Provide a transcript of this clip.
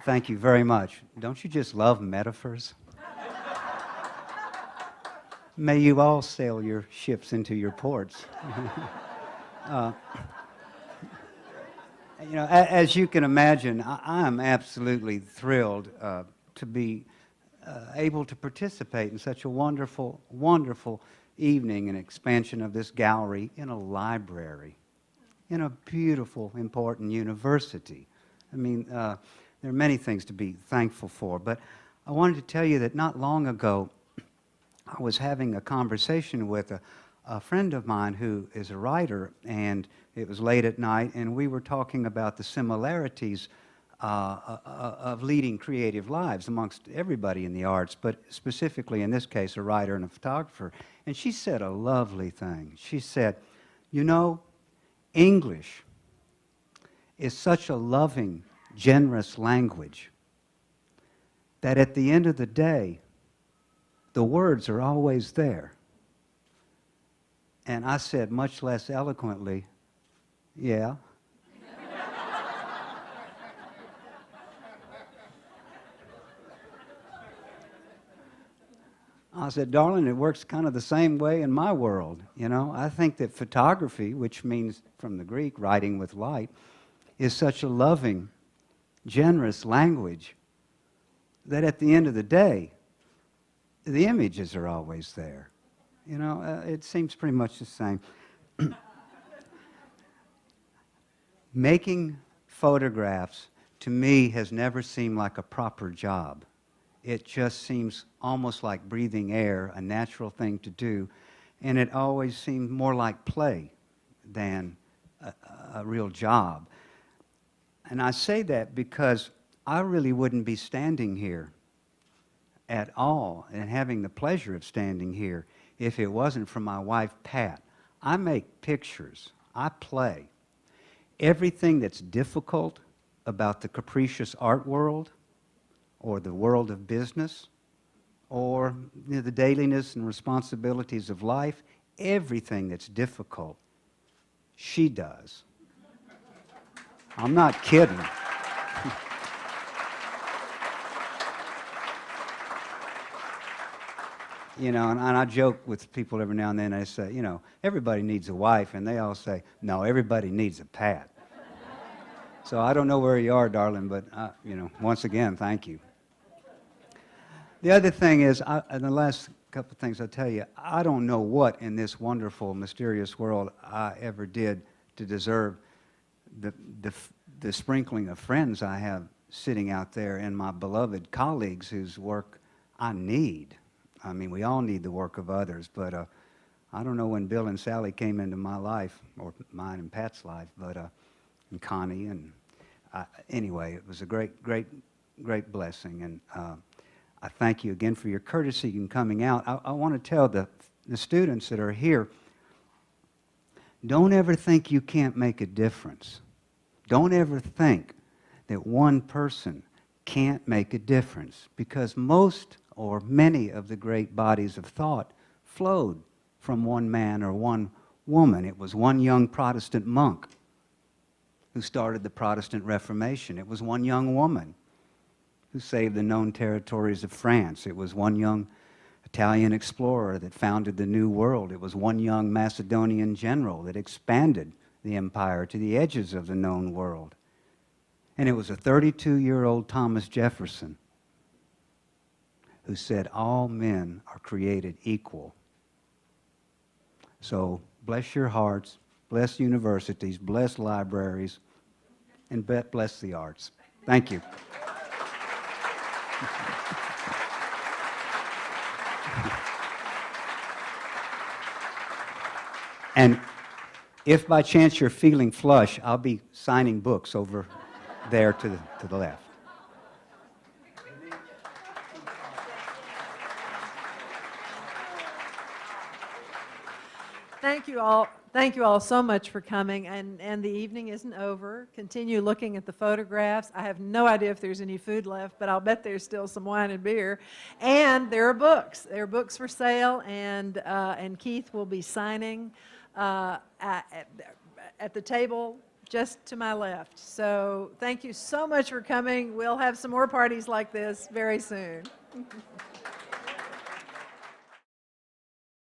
Thank you very much. Don't you just love metaphors? May you all sail your ships into your ports. uh, as you can imagine, I am absolutely thrilled to be able to participate in such a wonderful, wonderful evening and expansion of this gallery in a library, in a beautiful, important university. I mean, there are many things to be thankful for, but I wanted to tell you that not long ago, I was having a conversation with a friend of mine who is a writer, and it was late at night, and we were talking about the similarities of leading creative lives amongst everybody in the arts, but specifically in this case, a writer and a photographer. And she said a lovely thing. She said, you know, English is such a loving, generous language that at the end of the day, the words are always there. And I said, much less eloquently, yeah. I said, darling, it works kind of the same way in my world. You know, I think that photography, which means from the Greek, writing with light, is such a loving, generous language that at the end of the day, the images are always there. You know, it seems pretty much the same. Making photographs, to me, has never seemed like a proper job. It just seems almost like breathing air, a natural thing to do, and it always seemed more like play than a real job. And I say that because I really wouldn't be standing here at all and having the pleasure of standing here if it wasn't for my wife, Pat. I make pictures. I play. Everything that's difficult about the capricious art world or the world of business or the dailiness and responsibilities of life, everything that's difficult, she does. I'm not kidding. You know, and I joke with people every now and then. I say, you know, everybody needs a wife, and they all say, no, everybody needs a Pat. So I don't know where you are, darling, but, you know, once again, thank you. The other thing is, in the last couple of things I'll tell you, I don't know what in this wonderful, mysterious world I ever did to deserve the sprinkling of friends I have sitting out there and my beloved colleagues whose work I need. I mean, we all need the work of others, but I don't know when Bill and Sally came into my life, or mine and Pat's life, but and Connie, and anyway, it was a great, great, great blessing, and I thank you again for your courtesy in coming out. I want to tell the students that are here, don't ever think you can't make a difference. Don't ever think that one person can't make a difference, because most or many of the great bodies of thought flowed from one man or one woman. It was one young Protestant monk who started the Protestant Reformation. It was one young woman who saved the known territories of France. It was one young Italian explorer that founded the New World. It was one young Macedonian general that expanded the empire to the edges of the known world. And it was a 32-year-old Thomas Jefferson who said, all men are created equal. So bless your hearts, bless universities, bless libraries, and bless the arts. Thank you. And if by chance you're feeling flush, I'll be signing books over there to the left. Thank you all so much for coming, and the evening isn't over. Continue looking at the photographs. I have no idea if there's any food left, but I'll bet there's still some wine and beer. And there are books. There are books for sale, and Keith will be signing at the table just to my left. So thank you so much for coming. We'll have some more parties like this very soon.